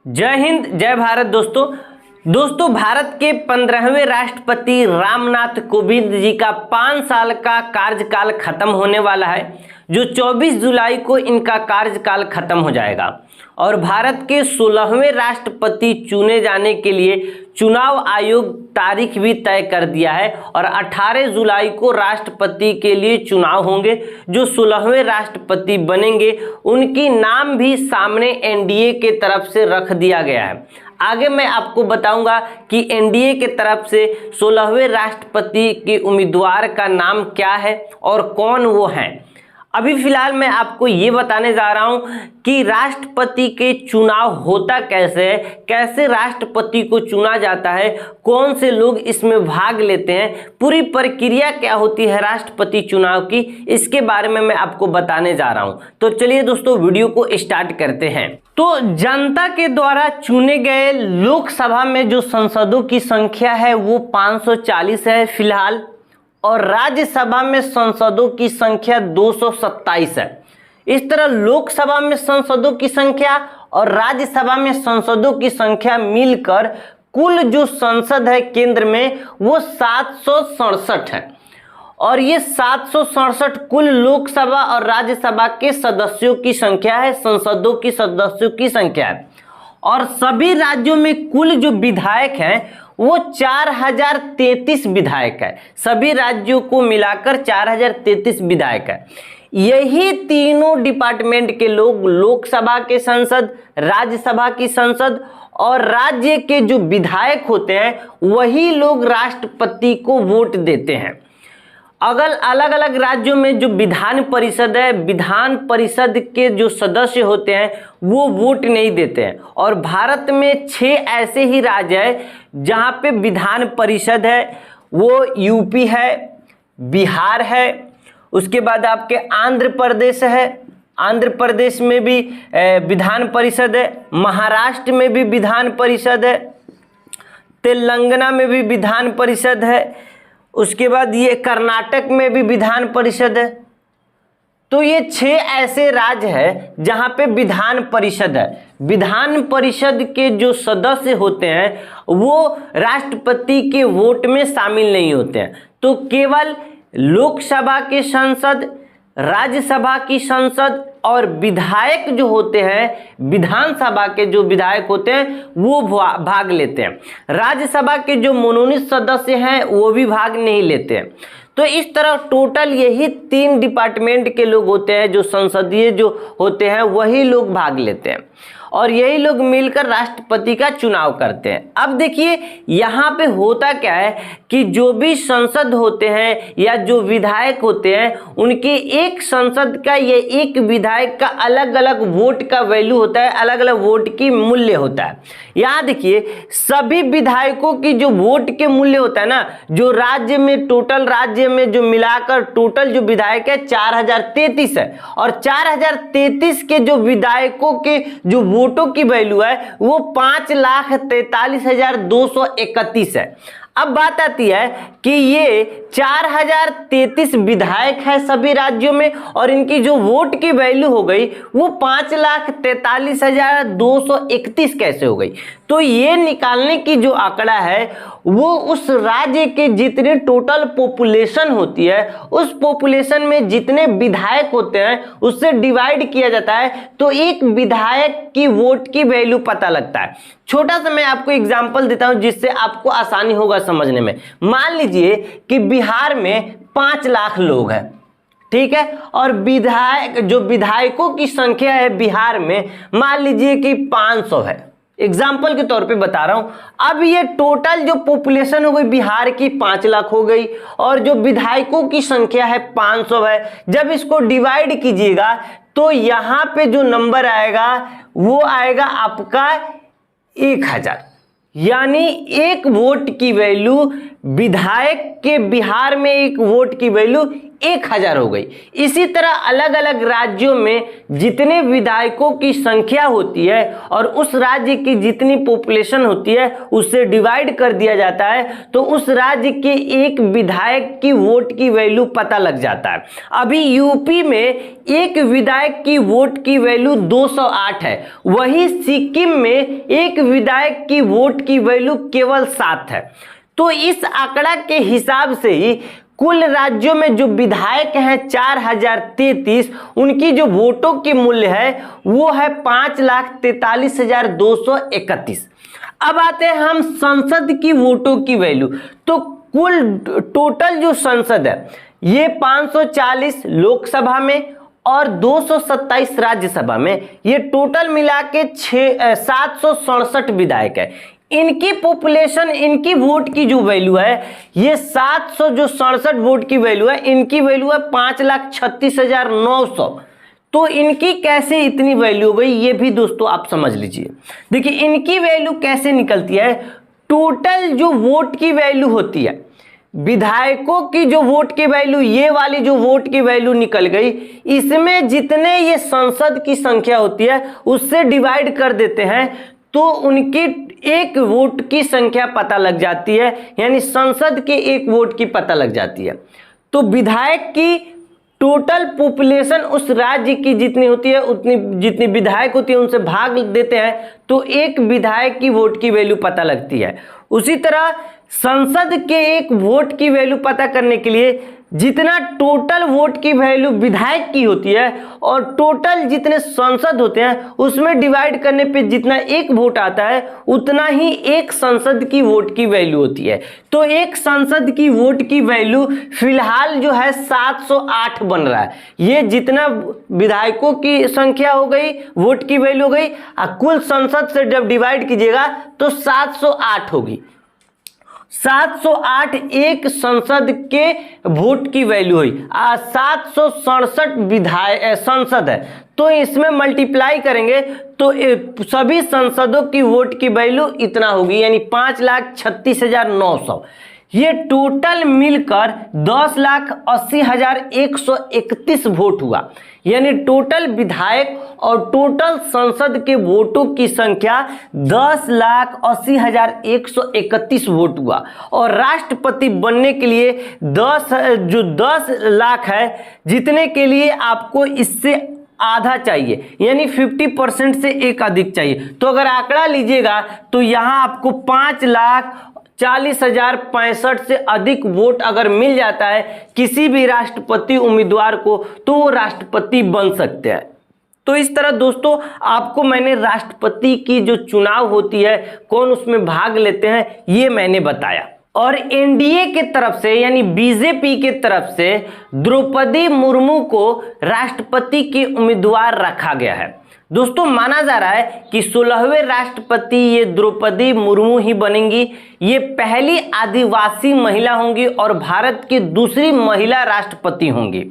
जय हिंद जय भारत। दोस्तों भारत के 15वें राष्ट्रपति रामनाथ कोविंद जी का 5 साल का कार्यकाल खत्म होने वाला है, जो 24 जुलाई को इनका कार्यकाल खत्म हो जाएगा और भारत के 16वें राष्ट्रपति चुने जाने के लिए चुनाव आयोग तारीख भी तय कर दिया है और 18 जुलाई को राष्ट्रपति के लिए चुनाव होंगे। जो 16वें राष्ट्रपति बनेंगे उनकी नाम भी सामने एनडीए के तरफ से रख दिया गया है। आगे मैं आपको बताऊंगा कि एनडीए के तरफ से 16वें राष्ट्रपति के उम्मीदवार का नाम क्या है और कौन वो हैं। अभी फिलहाल मैं आपको ये बताने जा रहा हूं कि राष्ट्रपति के चुनाव होता कैसे है, कैसे राष्ट्रपति को चुना जाता है, कौन से लोग इसमें भाग लेते हैं, पूरी प्रक्रिया क्या होती है राष्ट्रपति चुनाव की, इसके बारे में मैं आपको बताने जा रहा हूं। तो चलिए दोस्तों वीडियो को स्टार्ट करते हैं। तो जनता के द्वारा चुने गए लोकसभा में जो सांसदों की संख्या है वो 540 है फिलहाल, और राज्यसभा में सांसदों की संख्या 227 है। इस तरह लोकसभा में सांसदों की संख्या और राज्यसभा में सांसदों की संख्या मिलकर कुल जो संसद है केंद्र में वो 767 है, और ये 767 कुल लोकसभा और राज्यसभा के सदस्यों की संख्या है, संसदों की सदस्यों की संख्या है। और सभी राज्यों में कुल जो विधायक हैं वो 4033 विधायक है। सभी राज्यों को मिलाकर 4033 विधायक है। यही तीनों डिपार्टमेंट के लोग, लोकसभा के सांसद, राज्यसभा की संसद और राज्य के जो विधायक होते हैं, वही लोग राष्ट्रपति को वोट देते हैं। अगर अलग अलग राज्यों में जो विधान परिषद है, विधान परिषद के जो सदस्य होते हैं वो वोट नहीं देते हैं। और भारत में 6 ऐसे ही राज्य हैं जहां पे विधान परिषद है, वो यूपी है, बिहार है, उसके बाद आपके आंध्र प्रदेश है, आंध्र प्रदेश में भी विधान परिषद है, महाराष्ट्र में भी विधान परिषद है, तेलंगाना में भी विधान परिषद है, उसके बाद ये कर्नाटक में भी विधान परिषद है। तो ये 6 ऐसे राज्य हैं जहां पे विधान परिषद है। विधान परिषद के जो सदस्य होते हैं वो राष्ट्रपति के वोट में शामिल नहीं होते हैं। तो केवल लोकसभा के सांसद, राज्यसभा की संसद और विधायक जो होते हैं, विधानसभा के जो विधायक होते हैं वो भाग लेते हैं। राज्यसभा के जो मनोनीत सदस्य हैं वो भी भाग नहीं लेते हैं। तो इस तरह टोटल यही 3 डिपार्टमेंट के लोग होते हैं, जो संसदीय जो होते हैं वही लोग भाग लेते हैं और यही लोग मिलकर राष्ट्रपति का चुनाव करते हैं। अब देखिए यहाँ पे होता क्या है कि जो भी संसद होते हैं या जो विधायक होते हैं, उनके एक संसद का या एक विधायक का अलग अलग वोट का वैल्यू होता है, अलग अलग वोट की मूल्य होता है। यहाँ देखिए सभी विधायकों की जो वोट के मूल्य होता है ना, जो राज्य में टोटल राज्य में जो मिलाकर टोटल जो विधायक है 4033 है, और 4033 के जो विधायकों के जो वोटों की वैल्यू है वो 5,43,231 है। अब बात आती है कि ये 4033 विधायक है सभी राज्यों में और इनकी जो वोट की वैल्यू हो गई वो 5,43,231 कैसे हो गई। तो ये निकालने की जो आंकड़ा है वो उस राज्य के जितने टोटल पॉपुलेशन होती है, उस पॉपुलेशन में जितने विधायक होते हैं उससे डिवाइड किया जाता है, तो एक विधायक की वोट की वैल्यू पता लगता है। छोटा सा मैं आपको एग्जांपल देता हूं जिससे आपको आसानी होगा समझने में। मान लीजिए कि बिहार में 5 लाख लोग हैं, ठीक है, और विधायकों की संख्या है बिहार में मान लीजिए कि 500 है। एग्जाम्पल के तौर पे बता रहा हूं। अब ये टोटल जो पॉपुलेशन हो गई बिहार की 5 लाख हो गई और जो विधायकों की संख्या है 500 है। जब इसको डिवाइड कीजिएगा तो यहां पे जो नंबर आएगा वो आएगा आपका 1000। यानी एक वोट की वैल्यू, विधायक के बिहार में एक वोट की वैल्यू 1000 हो गई। इसी तरह अलग अलग राज्यों में जितने विधायकों की संख्या होती है और उस राज्य की जितनी पॉपुलेशन होती है उससे डिवाइड कर दिया जाता है, तो उस राज्य के एक विधायक की वोट की वैल्यू पता लग जाता है। अभी यूपी में एक विधायक की वोट की वैल्यू 208 है, वही सिक्किम में एक विधायक की वोट की वैल्यू केवल 7 है। तो इस आंकड़ा के हिसाब से ही कुल राज्यों में जो विधायक हैं 4033, उनकी जो वोटों की मूल्य है वो है 5,43,231। अब आते हैं हम संसद की वोटों की वैल्यू। तो कुल टोटल जो संसद है ये 540 लोकसभा में और 227 राज्यसभा में, ये टोटल मिला के 767 विधायक है। इनकी पॉपुलेशन, इनकी वोट की जो वैल्यू है ये 767 वोट की वैल्यू है, इनकी वैल्यू है 5,36,900। तो इनकी कैसे इतनी वैल्यू हो गई ये भी दोस्तों आप समझ लीजिए। देखिए इनकी वैल्यू कैसे निकलती है। टोटल जो वोट की वैल्यू होती है, विधायकों की जो वोट की वैल्यू, ये वाली जो वोट की वैल्यू निकल गई, इसमें जितने ये संसद की संख्या होती है उससे डिवाइड कर देते हैं तो उनकी एक वोट की संख्या पता लग जाती है, यानी संसद के एक वोट की पता लग जाती है। तो विधायक की टोटल पॉपुलेशन उस राज्य की जितनी होती है, उतनी जितनी विधायक होती है उनसे भाग देते हैं तो एक विधायक की वोट की वैल्यू पता लगती है। उसी तरह संसद के एक वोट की वैल्यू पता करने के लिए जितना टोटल वोट की वैल्यू विधायक की होती है और टोटल जितने सांसद होते हैं उसमें डिवाइड करने पे जितना एक वोट आता है उतना ही एक संसद की वोट की वैल्यू होती है। तो एक संसद की वोट की वैल्यू फिलहाल जो है 708 बन रहा है। ये जितना विधायकों की संख्या हो गई, वोट की वैल्यू हो गई, और कुल संसद से जब डिवाइड कीजिएगा तो 708 होगी। 708 एक संसद के वोट की वैल्यू हुई। 767 विधायक संसद है तो इसमें मल्टीप्लाई करेंगे तो सभी संसदों की वोट की वैल्यू इतना होगी, यानी 5,36,900। ये टोटल मिलकर 10,80,131 वोट हुआ, यानी टोटल विधायक और टोटल संसद के वोटों की संख्या 10,80,131 वोट हुआ। और राष्ट्रपति बनने के लिए 10 लाख है, जितने के लिए आपको इससे आधा चाहिए, यानी 50% से एक अधिक चाहिए। तो अगर आंकड़ा लीजिएगा तो यहाँ आपको 5,40,065 से अधिक वोट अगर मिल जाता है किसी भी राष्ट्रपति उम्मीदवार को तो वो राष्ट्रपति बन सकते हैं। तो इस तरह दोस्तों आपको मैंने राष्ट्रपति की जो चुनाव होती है, कौन उसमें भाग लेते हैं, ये मैंने बताया। और एनडीए के तरफ से यानी बीजेपी के तरफ से द्रौपदी मुर्मू को राष्ट्रपति की उम्मीदवार रखा गया है। दोस्तों माना जा रहा है कि 16वें राष्ट्रपति ये द्रौपदी मुर्मू ही बनेंगी। ये पहली आदिवासी महिला होंगी और भारत की दूसरी महिला राष्ट्रपति होंगी।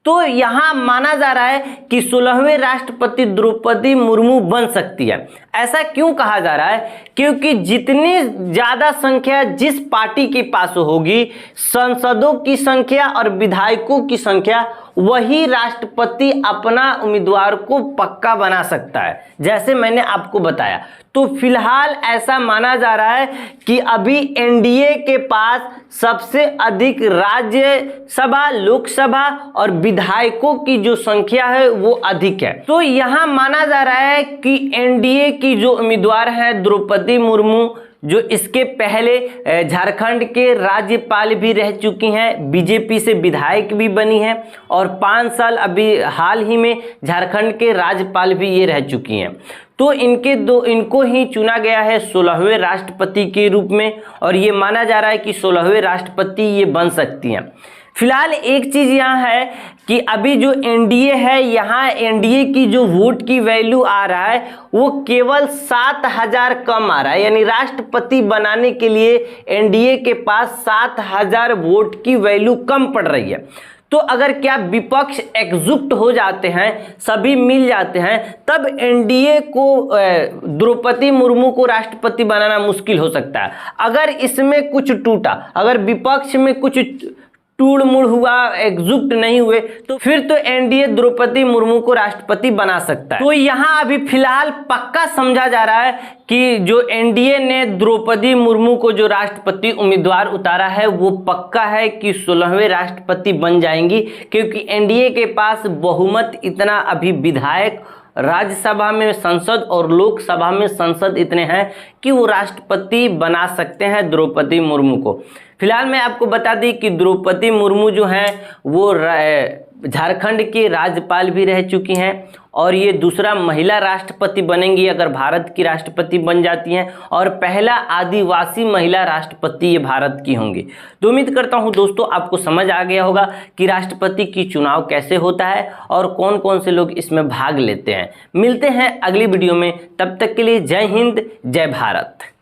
तो यहाँ माना जा रहा है कि 16वें राष्ट्रपति द्रौपदी मुर्मू बन सकती है। ऐसा क्यों कहा जा रहा है? क्योंकि जितनी ज़्यादा संख्या जिस पार्टी के पास होगी, सांसदों की संख्या और विधायकों की संख्या, वही राष्ट्रपति अपना उम्मीदवार को पक्का बना सकता है, जैसे मैंने आपको बताया। तो फिलहाल ऐसा माना जा रहा है कि अभी एनडीए के पास सबसे अधिक राज्यसभा, लोकसभा और विधायकों की जो संख्या है वो अधिक है। तो यहाँ माना जा रहा है कि एनडीए की जो उम्मीदवार है द्रौपदी मुर्मू, जो इसके पहले झारखंड के राज्यपाल भी रह चुकी हैं, बीजेपी से विधायक भी बनी हैं और 5 साल अभी हाल ही में झारखंड के राज्यपाल भी ये रह चुकी हैं। तो इनको ही चुना गया है 16वें राष्ट्रपति के रूप में और ये माना जा रहा है कि 16वें राष्ट्रपति ये बन सकती हैं। फिलहाल एक चीज़ यहाँ है कि अभी जो एनडीए है, यहाँ एनडीए की जो वोट की वैल्यू आ रहा है वो केवल 7,000 कम आ रहा है, यानी राष्ट्रपति बनाने के लिए एनडीए के पास 7,000 वोट की वैल्यू कम पड़ रही है। तो अगर क्या विपक्ष एकजुट हो जाते हैं, सभी मिल जाते हैं, तब एनडीए को द्रौपदी मुर्मू को राष्ट्रपति बनाना मुश्किल हो सकता है। अगर इसमें कुछ टूटा, अगर विपक्ष में कुछ टूड़ मुड़ हुआ, एकजुट नहीं हुए, तो फिर तो एनडीए द्रौपदी मुर्मू को राष्ट्रपति बना सकता है। तो यहाँ अभी फिलहाल पक्का समझा जा रहा है कि जो एनडीए ने द्रौपदी मुर्मू को जो राष्ट्रपति उम्मीदवार उतारा है वो पक्का है कि 16वें राष्ट्रपति बन जाएंगी, क्योंकि एनडीए के पास बहुमत इतना, अभी विधायक राज्यसभा में संसद और लोकसभा में संसद इतने हैं कि वो राष्ट्रपति बना सकते हैं द्रौपदी मुर्मू को। फिलहाल मैं आपको बता दी कि द्रौपदी मुर्मू जो हैं वो झारखंड की राज्यपाल भी रह चुकी हैं और ये दूसरा महिला राष्ट्रपति बनेंगी अगर भारत की राष्ट्रपति बन जाती हैं, और पहला आदिवासी महिला राष्ट्रपति ये भारत की होंगी। तो उम्मीद करता हूँ दोस्तों आपको समझ आ गया होगा कि राष्ट्रपति की चुनाव कैसे होता है और कौन कौन से लोग इसमें भाग लेते हैं। मिलते हैं अगली वीडियो में, तब तक के लिए जय हिंद, जय भारत।